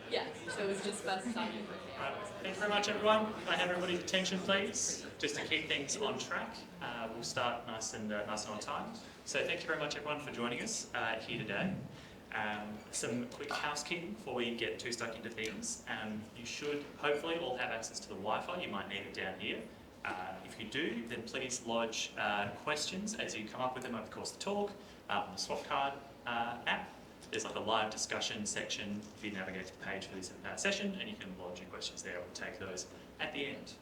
Yeah. So it was just about to stop you for Thank you very much, everyone. Can I have everybody's attention, please? Just to keep things on track, we'll start nice and on time. So thank you very much, everyone, for joining us here today. Some quick housekeeping before we get too stuck into things. You should hopefully all have access to the Wi-Fi. You might need it down here. If you do, then please lodge questions as you come up with them over the course of the talk on the swap card app. There's like a live discussion section if you navigate to the page for this session, and you can lodge your questions there. We'll take those at the end.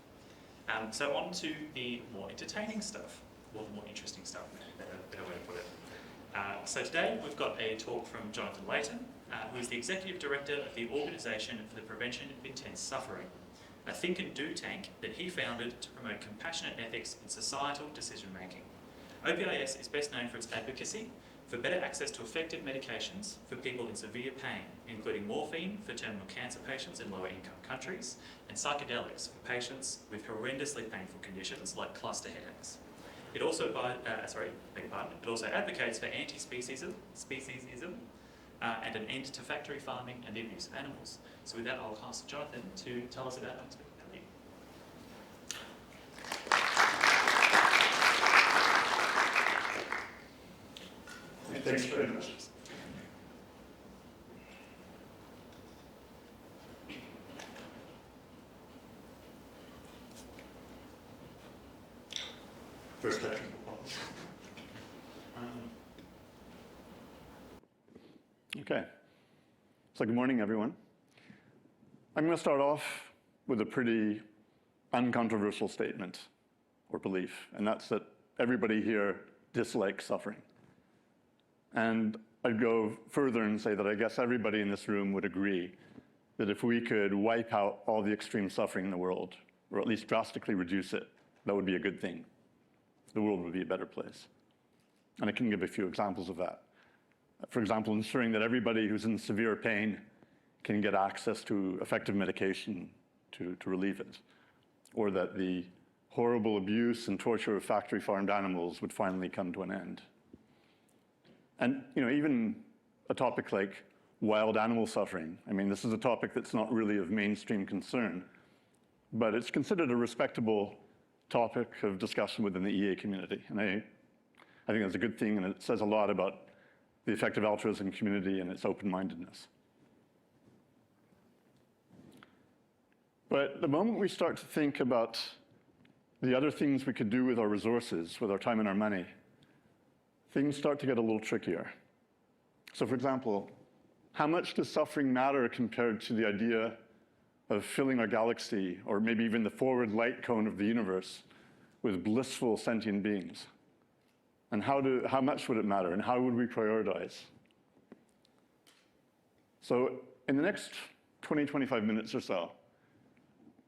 So on to the more entertaining stuff, or the more interesting stuff, better way to put it. So today we've got a talk from Jonathan Leighton, who is the Executive Director of the Organisation for the Prevention of Intense Suffering, a think and do tank that he founded to promote compassionate ethics in societal decision making. OPIS is best known for its advocacy for better access to effective medications for people in severe pain, including morphine for terminal cancer patients in lower income countries, and psychedelics for patients with horrendously painful conditions like cluster headaches. It also, it also advocates for anti-speciesism and an end to factory farming and the abuse of animals. So with that, I'll pass to Jonathan to tell us about that. Thanks very much. First technical problems. Okay. So good morning, everyone. I'm going to start off with a pretty uncontroversial statement or belief, and that's that everybody here dislikes suffering. And I'd go further and say that I guess everybody in this room would agree that if we could wipe out all the extreme suffering in the world, or at least drastically reduce it, that would be a good thing. The world would be a better place. And I can give a few examples of that. For example, ensuring that everybody who's in severe pain can get access to effective medication to relieve it, or that the horrible abuse and torture of factory farmed animals would finally come to an end. And even a topic like wild animal suffering, I mean, this is a topic that's not really of mainstream concern, but it's considered a respectable topic of discussion within the EA community. And I think that's a good thing, and it says a lot about the effective altruism community and its open-mindedness. But the moment we start to think about the other things we could do with our resources, with our time and our money, things start to get a little trickier. So for example, how much does suffering matter compared to the idea of filling our galaxy, or maybe even the forward light cone of the universe, with blissful sentient beings? And how much would it matter, and how would we prioritize? So in the next 20, 25 minutes or so,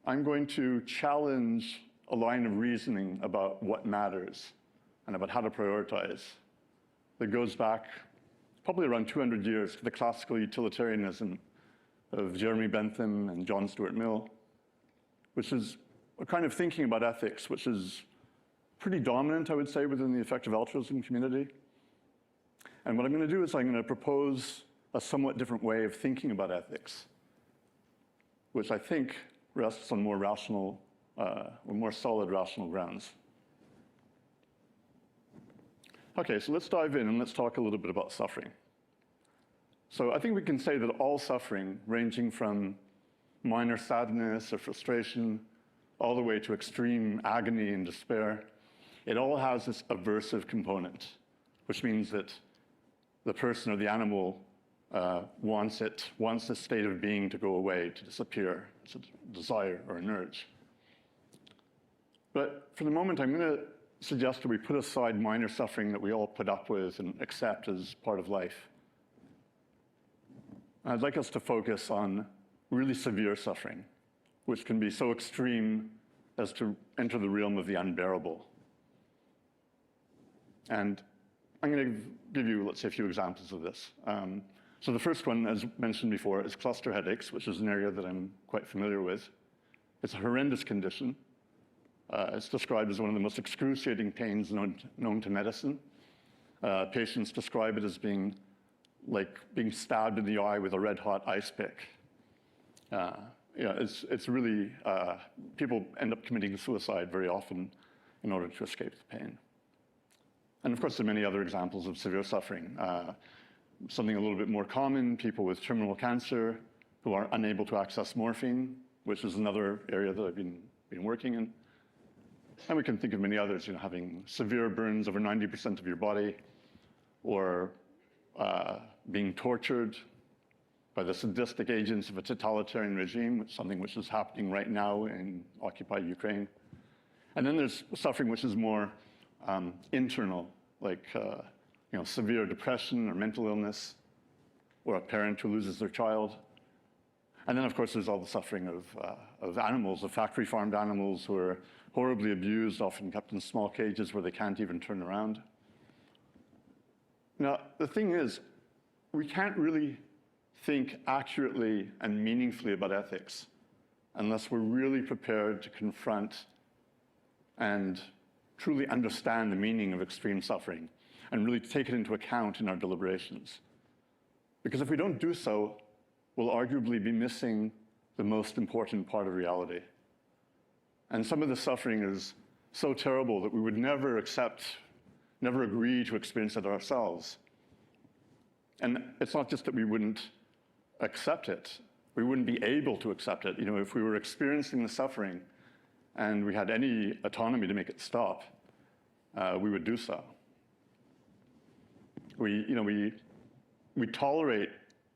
I'm going to challenge a line of reasoning about what matters and about how to prioritize that goes back probably around 200 years to the classical utilitarianism of Jeremy Bentham and John Stuart Mill, which is a kind of thinking about ethics, which is pretty dominant, I would say, within the effective altruism community. And what I'm going to do is I'm going to propose a somewhat different way of thinking about ethics, which I think rests on more rational, or more solid rational grounds. Okay, so let's dive in and let's talk a little bit about suffering. So I think we can say that all suffering, ranging from minor sadness or frustration, all the way to extreme agony and despair, it all has this aversive component, which means that the person or the animal wants this state of being to go away, to disappear. It's a desire or an urge. But for the moment, I'm going to suggest that we put aside minor suffering that we all put up with and accept as part of life. I'd like us to focus on really severe suffering, which can be so extreme as to enter the realm of the unbearable. And I'm going to give you, let's say, a few examples of this. So the first one, as mentioned before, is cluster headaches, which is an area that I'm quite familiar with. It's a horrendous condition. It's described as one of the most excruciating pains known to medicine. Patients describe it as being like being stabbed in the eye with a red-hot ice pick. It's really, people end up committing suicide very often in order to escape the pain. And of course, there are many other examples of severe suffering. Something a little bit more common, people with terminal cancer who are unable to access morphine, which is another area that I've been working in. And we can think of many others, having severe burns over 90% of your body, or being tortured by the sadistic agents of a totalitarian regime, something which is happening right now in occupied Ukraine. And then there's suffering which is more internal, like severe depression or mental illness, or a parent who loses their child. And then, of course, there's all the suffering of animals, of factory-farmed animals who are horribly abused, often kept in small cages where they can't even turn around. Now, the thing is, we can't really think accurately and meaningfully about ethics unless we're really prepared to confront and truly understand the meaning of extreme suffering and really take it into account in our deliberations. Because if we don't do so, we'll arguably be missing the most important part of reality. And some of the suffering is so terrible that we would never agree to experience it ourselves. And it's not just that we wouldn't accept it, we wouldn't be able to accept it. If we were experiencing the suffering and we had any autonomy to make it stop, we would do so. We tolerate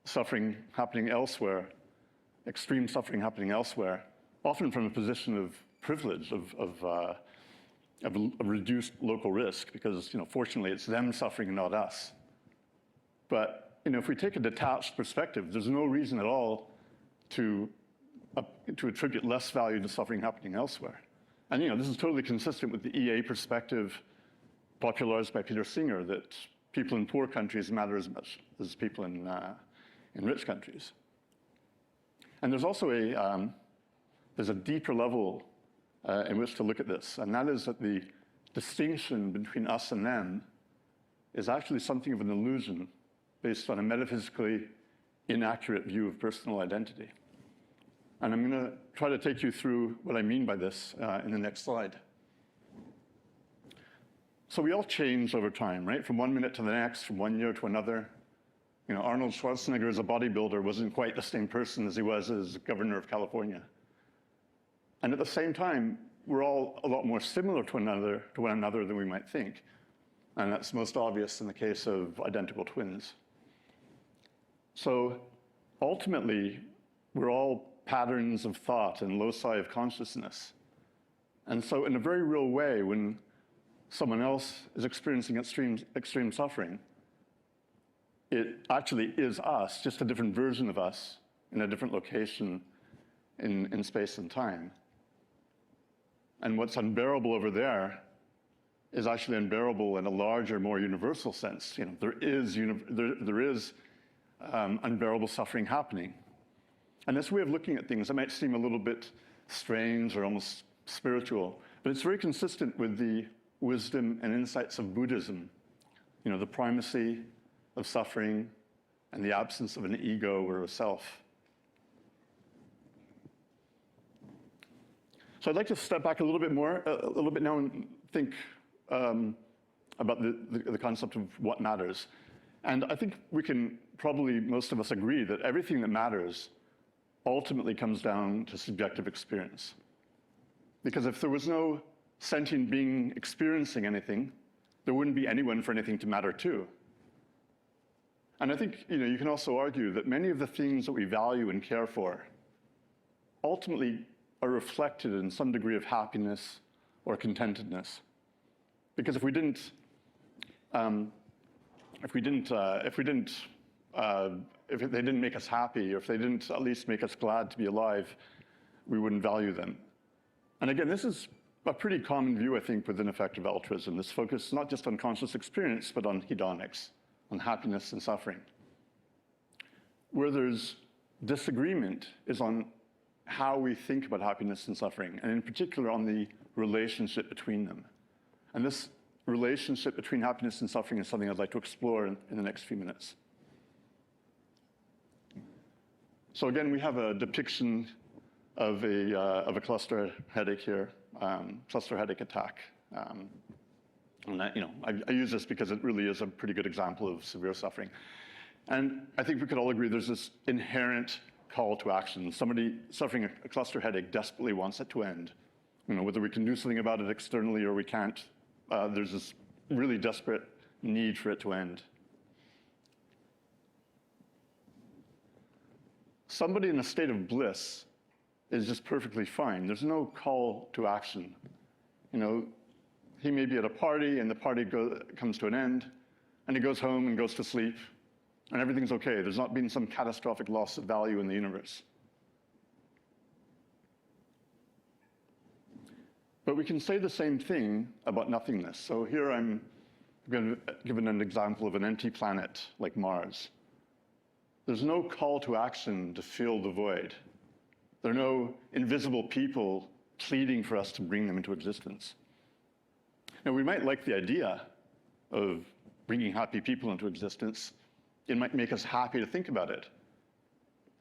suffering happening elsewhere, extreme suffering happening elsewhere, often from a position of privilege, of a reduced local risk, because fortunately it's them suffering, not us. But if we take a detached perspective, there's no reason at all to attribute less value to suffering happening elsewhere. And this is totally consistent with the EA perspective popularized by Peter Singer, that people in poor countries matter as much as people in rich countries. And there's also there's a deeper level in which to look at this, and that is that the distinction between us and them is actually something of an illusion based on a metaphysically inaccurate view of personal identity. And I'm going to try to take you through what I mean by this in the next slide. So we all change over time, right? From one minute to the next, from one year to another. Arnold Schwarzenegger as a bodybuilder wasn't quite the same person as he was as governor of California. And at the same time, we're all a lot more similar to one another than we might think. And that's most obvious in the case of identical twins. So ultimately, we're all patterns of thought and loci of consciousness. And so in a very real way, when someone else is experiencing extreme suffering, it actually is us, just a different version of us in a different location in space and time. And what's unbearable over there is actually unbearable in a larger, more universal sense. There is unbearable suffering happening. And this way of looking at things, it might seem a little bit strange or almost spiritual, but it's very consistent with the wisdom and insights of Buddhism. The primacy of suffering and the absence of an ego or a self. So I'd like to step back a little bit now and think about the concept of what matters. And I think we can probably, most of us agree that everything that matters ultimately comes down to subjective experience. Because if there was no sentient being experiencing anything, there wouldn't be anyone for anything to matter to. And I think you can also argue that many of the things that we value and care for ultimately are reflected in some degree of happiness or contentedness. Because if they didn't make us happy, or if they didn't at least make us glad to be alive, we wouldn't value them. And again, this is a pretty common view, I think, within effective altruism, this focus not just on conscious experience, but on hedonics, on happiness and suffering. Where there's disagreement is on how we think about happiness and suffering, and in particular on the relationship between them. And this relationship between happiness and suffering is something I'd like to explore in the next few minutes. So again, we have a depiction of a cluster headache here, cluster headache attack. And I use this because it really is a pretty good example of severe suffering. And I think we could all agree there's this inherent call to action. Somebody suffering a cluster headache desperately wants it to end. Whether we can do something about it externally or we can't, there's this really desperate need for it to end. Somebody in a state of bliss is just perfectly fine. There's no call to action. He may be at a party and the party comes to an end and he goes home and goes to sleep and everything's okay. There's not been some catastrophic loss of value in the universe. But we can say the same thing about nothingness. So here I'm given an example of an empty planet like Mars. There's no call to action to fill the void. There are no invisible people pleading for us to bring them into existence. Now, we might like the idea of bringing happy people into existence. It might make us happy to think about it.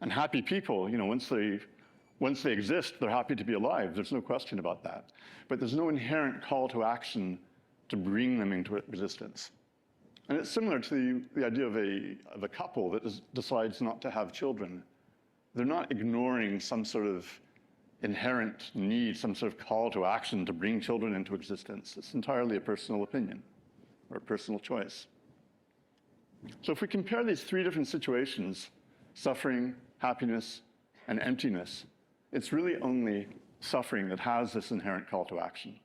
And happy people, once they exist, they're happy to be alive. There's no question about that. But there's no inherent call to action to bring them into existence. And it's similar to the idea of a couple that decides not to have children. They're not ignoring some sort of inherent need, some sort of call to action to bring children into existence. It's entirely a personal opinion or a personal choice. So if we compare these three different situations, suffering, happiness, and emptiness, it's really only suffering that has this inherent call to action.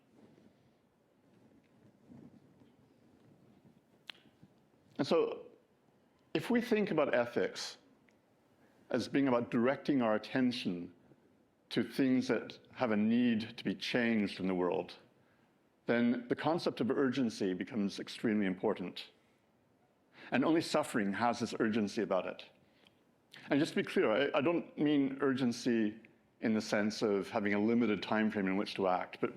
And so if we think about ethics as being about directing our attention to things that have a need to be changed in the world, then the concept of urgency becomes extremely important. And only suffering has this urgency about it. And just to be clear, I don't mean urgency in the sense of having a limited time frame in which to act, but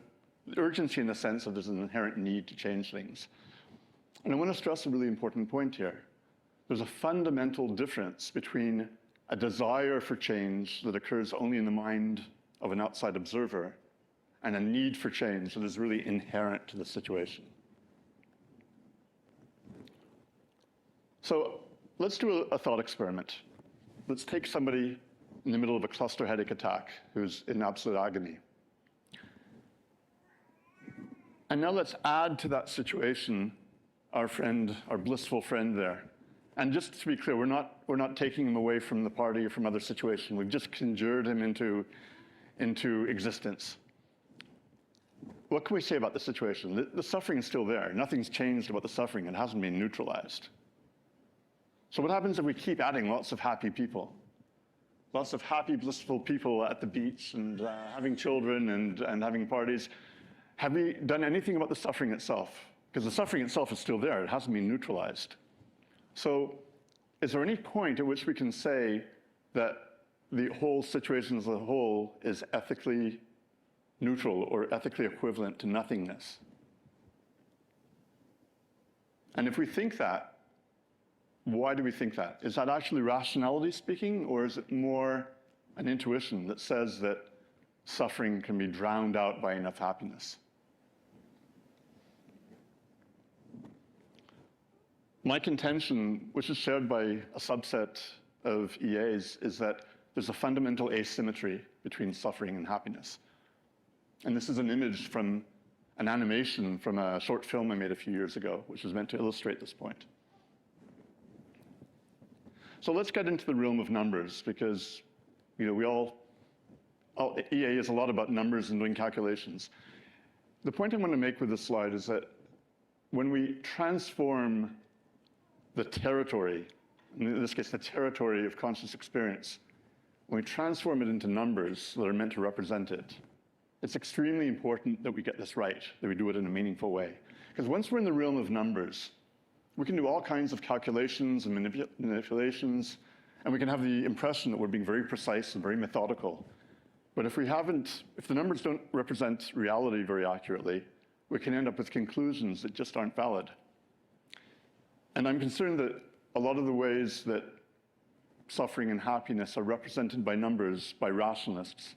urgency in the sense of there's an inherent need to change things. And I want to stress a really important point here. There's a fundamental difference between a desire for change that occurs only in the mind of an outside observer and a need for change that is really inherent to the situation. So let's do a thought experiment. Let's take somebody in the middle of a cluster headache attack who's in absolute agony. And now let's add to that situation our friend, our blissful friend there. And just to be clear, we're not taking him away from the party or from other situation. We've just conjured him into existence. What can we say about the situation? The suffering is still there. Nothing's changed about the suffering. It hasn't been neutralized. So what happens if we keep adding lots of happy people? Lots of happy, blissful people at the beach and having children and having parties. Have we done anything about the suffering itself? Because the suffering itself is still there. It hasn't been neutralized. So is there any point at which we can say that the whole situation as a whole is ethically neutral or ethically equivalent to nothingness? And if we think that, why do we think that? Is that actually rationality speaking, or is it more an intuition that says that suffering can be drowned out by enough happiness? My contention, which is shared by a subset of EAs, is that there's a fundamental asymmetry between suffering and happiness. And this is an image from an animation from a short film I made a few years ago, which was meant to illustrate this point. So let's get into the realm of numbers, because EA is a lot about numbers and doing calculations. The point I want to make with this slide is that when we transform the territory, in this case the territory of conscious experience, when we transform it into numbers that are meant to represent it, it's extremely important that we get this right, that we do it in a meaningful way. Because once we're in the realm of numbers, we can do all kinds of calculations and manipulations, and we can have the impression that we're being very precise and very methodical. But if the numbers don't represent reality very accurately, we can end up with conclusions that just aren't valid. And I'm concerned that a lot of the ways that suffering and happiness are represented by numbers by rationalists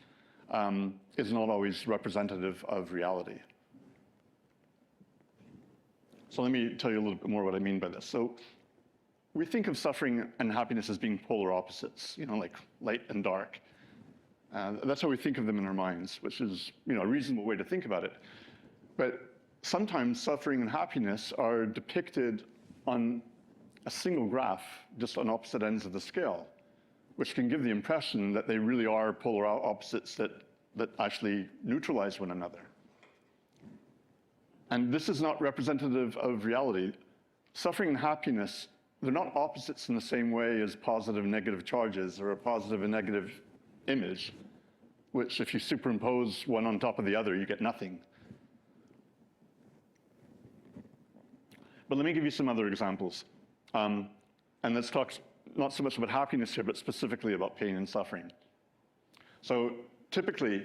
is not always representative of reality. So let me tell you a little bit more what I mean by this. So we think of suffering and happiness as being polar opposites, like light and dark. That's how we think of them in our minds, which is a reasonable way to think about it. But sometimes suffering and happiness are depicted on a single graph, just on opposite ends of the scale, which can give the impression that they really are polar opposites that actually neutralize one another. And this is not representative of reality. Suffering and happiness, they're not opposites in the same way as positive and negative charges or a positive and negative image, which if you superimpose one on top of the other, you get nothing. But let me give you some other examples. And let's talk not so much about happiness here, but specifically about pain and suffering. So typically,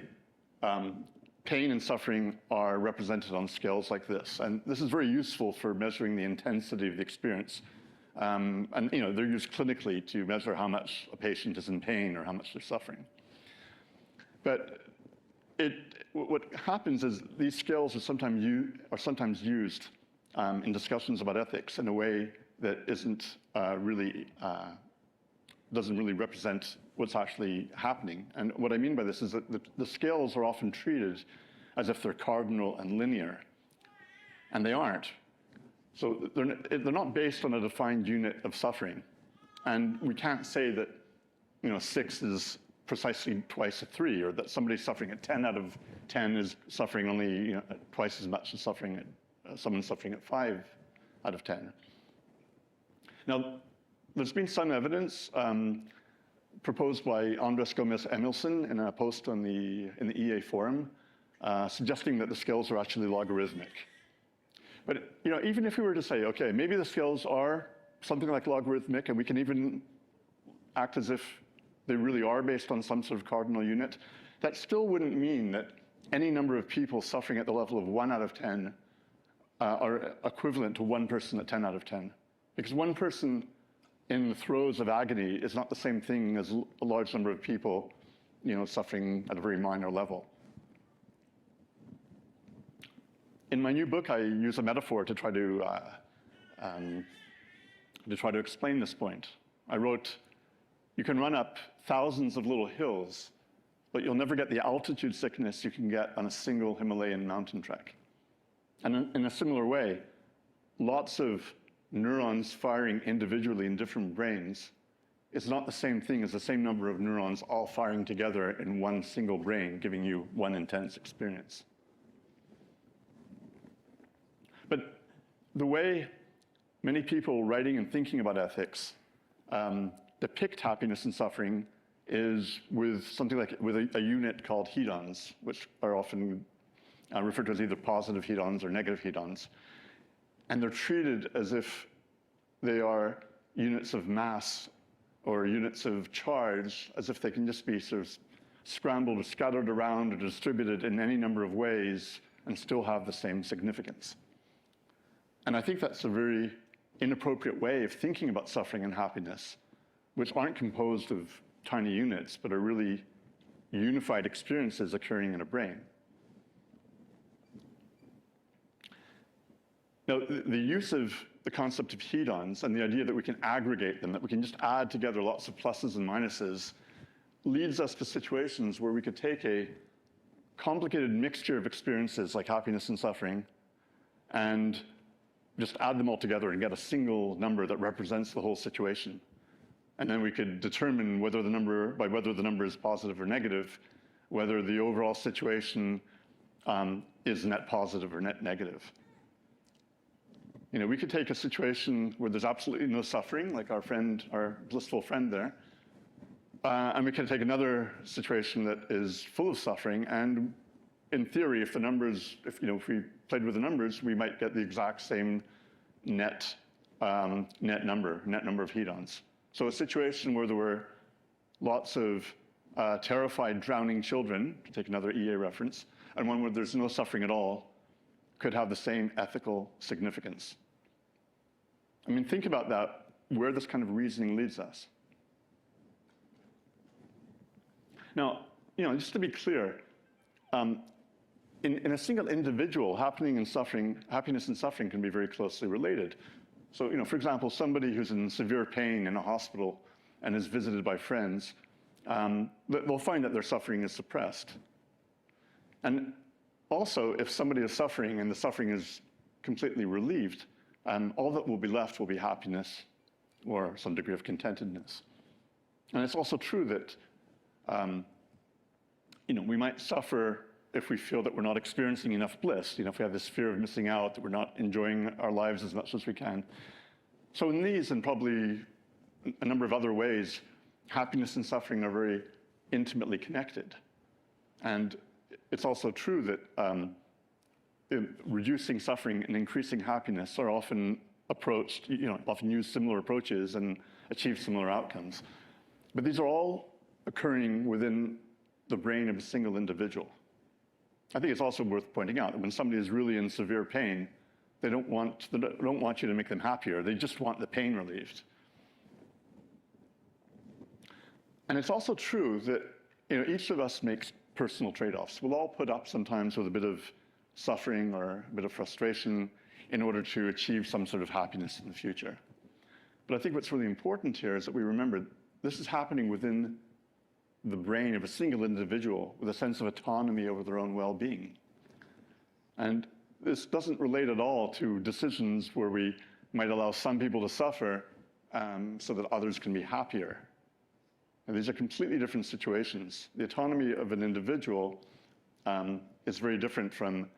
pain and suffering are represented on scales like this. And this is very useful for measuring the intensity of the experience. And they're used clinically to measure how much a patient is in pain or how much they're suffering. But what happens is these scales are sometimes used in discussions about ethics in a way that doesn't really represent what's actually happening. And what I mean by this is that the scales are often treated as if they're cardinal and linear, and they aren't. So they're not based on a defined unit of suffering. And we can't say that 6 is precisely twice a 3, or that somebody suffering at 10 out of 10 is suffering only twice as much as someone suffering at 5 out of 10. Now, there's been some evidence proposed by Andres Gomez-Emilson in a post in the EA forum, suggesting that the scales are actually logarithmic. But even if we were to say, okay, maybe the scales are something like logarithmic, and we can even act as if they really are based on some sort of cardinal unit, that still wouldn't mean that any number of people suffering at the level of 1 out of 10 are equivalent to one person at 10 out of 10. Because one person in the throes of agony is not the same thing as a large number of people, suffering at a very minor level. In my new book, I use a metaphor to try to explain this point. I wrote, you can run up thousands of little hills, but you'll never get the altitude sickness you can get on a single Himalayan mountain trek. And in a similar way, lots of neurons firing individually in different brains is not the same thing as the same number of neurons all firing together in one single brain, giving you one intense experience. But the way many people writing and thinking about ethics depict happiness and suffering is with something like a unit called hedons, which are often referred to as either positive hedons or negative hedons. And they're treated as if they are units of mass or units of charge, as if they can just be sort of scrambled or scattered around or distributed in any number of ways and still have the same significance. And I think that's a very inappropriate way of thinking about suffering and happiness, which aren't composed of tiny units, but are really unified experiences occurring in a brain. Now, the use of the concept of hedons and the idea that we can aggregate them, that we can just add together lots of pluses and minuses, leads us to situations where we could take a complicated mixture of experiences like happiness and suffering and just add them all together and get a single number that represents the whole situation. And then we could determine whether the number is positive or negative, whether the overall situation is net positive or net negative. We could take a situation where there's absolutely no suffering, like our blissful friend there, and we can take another situation that is full of suffering. And in theory, if we played with the numbers, we might get the exact same net number of hedons. So a situation where there were lots of terrified, drowning children, to take another EA reference, and one where there's no suffering at all, could have the same ethical significance. I mean, think about that, where this kind of reasoning leads us. Now, just to be clear, in a single individual, happiness and suffering can be very closely related. So, for example, somebody who's in severe pain in a hospital and is visited by friends, they'll find that their suffering is suppressed. And also, if somebody is suffering and the suffering is completely relieved, all that will be left will be happiness or some degree of contentedness. And it's also true that we might suffer if we feel that we're not experiencing enough bliss, if we have this fear of missing out, that we're not enjoying our lives as much as we can. So in these and probably a number of other ways, happiness and suffering are very intimately connected. And it's also true that reducing suffering and increasing happiness are often approached, often use similar approaches and achieve similar outcomes. But these are all occurring within the brain of a single individual. I think it's also worth pointing out that when somebody is really in severe pain, they don't want you to make them happier. They just want the pain relieved. And it's also true that each of us makes personal trade-offs. We'll all put up sometimes with a bit of suffering or a bit of frustration in order to achieve some sort of happiness in the future. But I think what's really important here is that we remember this is happening within the brain of a single individual with a sense of autonomy over their own well-being. And this doesn't relate at all to decisions where we might allow some people to suffer so that others can be happier. And these are completely different situations. The autonomy of an individual is very different from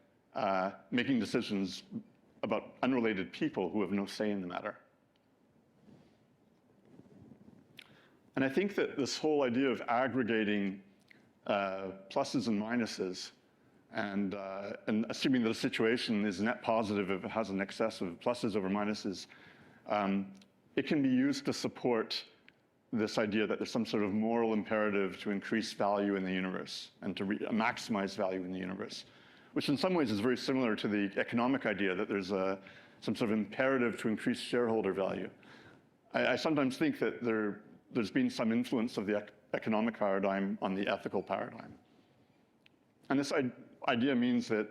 making decisions about unrelated people who have no say in the matter. And I think that this whole idea of aggregating pluses and minuses and assuming that a situation is net positive if it has an excess of pluses over minuses, it can be used to support this idea that there's some sort of moral imperative to increase value in the universe and to maximize value in the universe, which in some ways is very similar to the economic idea that there's some sort of imperative to increase shareholder value. I sometimes think that there's been some influence of the economic paradigm on the ethical paradigm. And this idea means that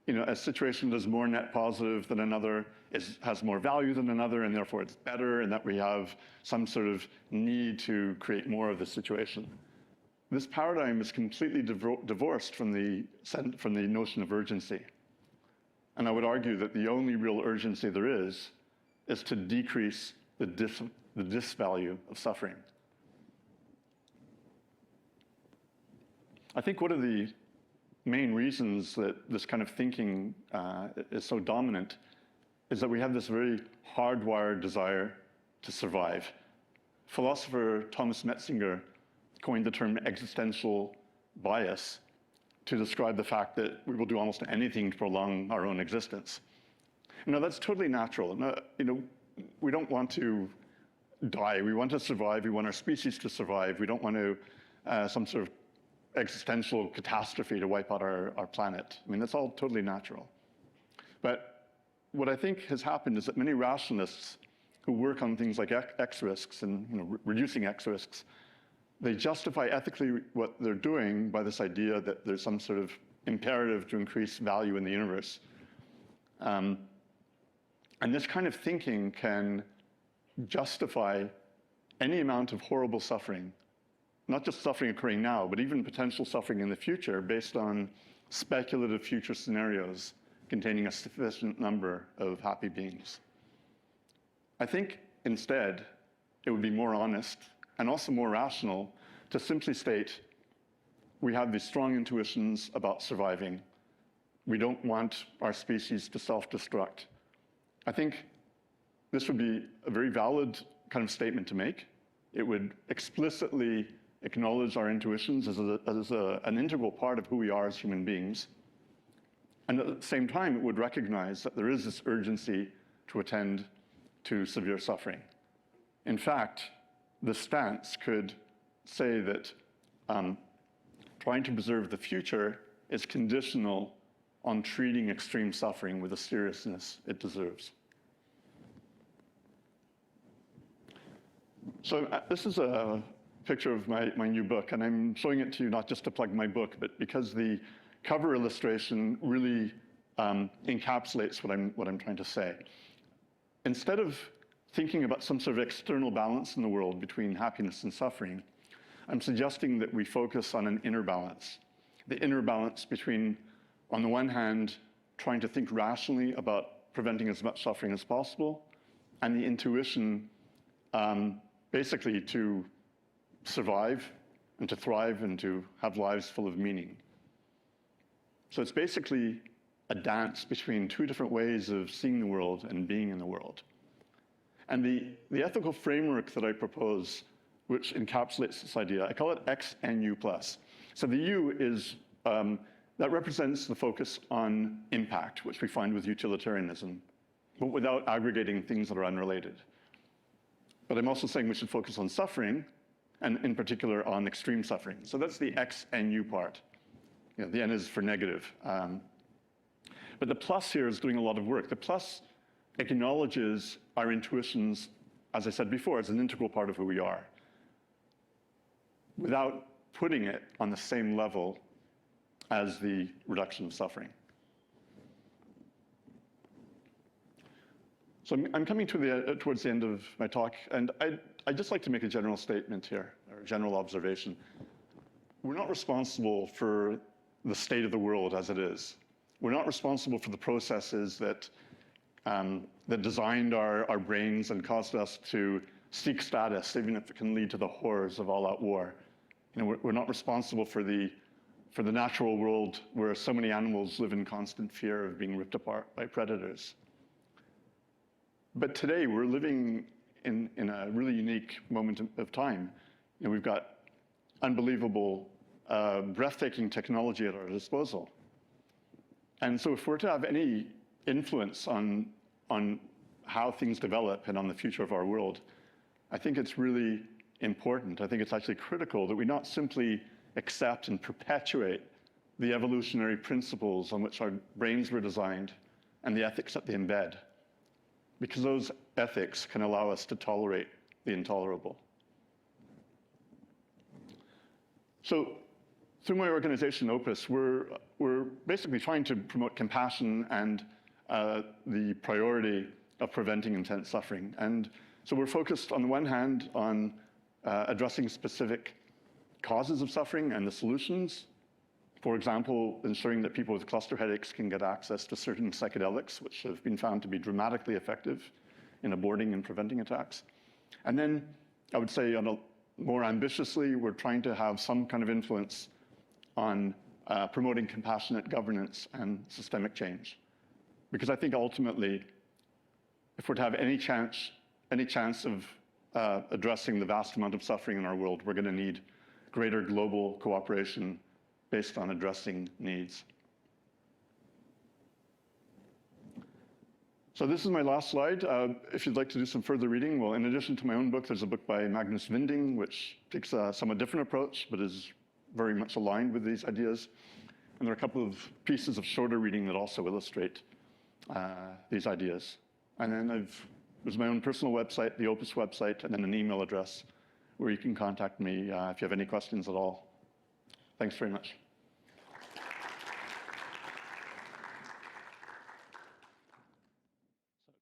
a situation that's more net positive than another has more value than another, and therefore it's better, and that we have some sort of need to create more of the situation. This paradigm is completely divorced from the notion of urgency. And I would argue that the only real urgency there is to decrease the disvalue of suffering. I think one of the main reasons that this kind of thinking is so dominant is that we have this very hardwired desire to survive. Philosopher Thomas Metzinger coined the term existential bias to describe the fact that we will do almost anything to prolong our own existence. That's totally natural. We don't want to die. We want to survive. We want our species to survive. We don't want to some sort of existential catastrophe to wipe out our planet. That's all totally natural. But what I think has happened is that many rationalists who work on things like X risks and reducing X risks, they justify ethically what they're doing by this idea that there's some sort of imperative to increase value in the universe. And this kind of thinking can justify any amount of horrible suffering, not just suffering occurring now, but even potential suffering in the future based on speculative future scenarios containing a sufficient number of happy beings. I think instead, it would be more honest and also more rational to simply state, we have these strong intuitions about surviving. We don't want our species to self-destruct. I think this would be a very valid kind of statement to make. It would explicitly acknowledge our intuitions as an integral part of who we are as human beings. And at the same time, it would recognize that there is this urgency to attend to severe suffering. In fact, the stance could say that trying to preserve the future is conditional on treating extreme suffering with the seriousness it deserves. So this is a picture of my new book, and I'm showing it to you not just to plug my book, but because the cover illustration really encapsulates what I'm trying to say. Instead of thinking about some sort of external balance in the world between happiness and suffering, I'm suggesting that we focus on an inner balance. The inner balance between, on the one hand, trying to think rationally about preventing as much suffering as possible, and the intuition, basically to survive and to thrive and to have lives full of meaning. So it's basically a dance between two different ways of seeing the world and being in the world. And the ethical framework that I propose, which encapsulates this idea, I call it XNU+. So the U is, that represents the focus on impact, which we find with utilitarianism, but without aggregating things that are unrelated. But I'm also saying we should focus on suffering, and in particular on extreme suffering. So that's the XNU part. You know, the N is for negative. But the plus here is doing a lot of work. The plus acknowledges our intuitions, as I said before, as an integral part of who we are, without putting it on the same level as the reduction of suffering. So I'm coming to towards the end of my talk, and I'd just like to make a general statement here, or a general observation. We're not responsible for the state of the world as it is. We're not responsible for the processes that designed our brains and caused us to seek status, even if it can lead to the horrors of all-out war. You know, we're not responsible for the natural world where so many animals live in constant fear of being ripped apart by predators. But today, we're living in a really unique moment of time. You know, we've got unbelievable, breathtaking technology at our disposal. And so if we're to have any influence on how things develop and on the future of our world, I think it's really important. I think it's actually critical that we not simply accept and perpetuate the evolutionary principles on which our brains were designed and the ethics that they embed, because those ethics can allow us to tolerate the intolerable. So through my organization, OPIS, we're basically trying to promote compassion and the priority of preventing intense suffering. And so we're focused, on the one hand, on addressing specific causes of suffering and the solutions. For example, ensuring that people with cluster headaches can get access to certain psychedelics, which have been found to be dramatically effective in aborting and preventing attacks. And then, I would say, more ambitiously, we're trying to have some kind of influence on promoting compassionate governance and systemic change. Because I think ultimately, if we're to have any chance of addressing the vast amount of suffering in our world, we're going to need greater global cooperation based on addressing needs. So this is my last slide. If you'd like to do some further reading, well, in addition to my own book, there's a book by Magnus Vinding, which takes a somewhat different approach, but is very much aligned with these ideas. And there are a couple of pieces of shorter reading that also illustrate these ideas. And then there's my own personal website, the OPIS website, and then an email address where you can contact me if you have any questions at all. Thanks very much.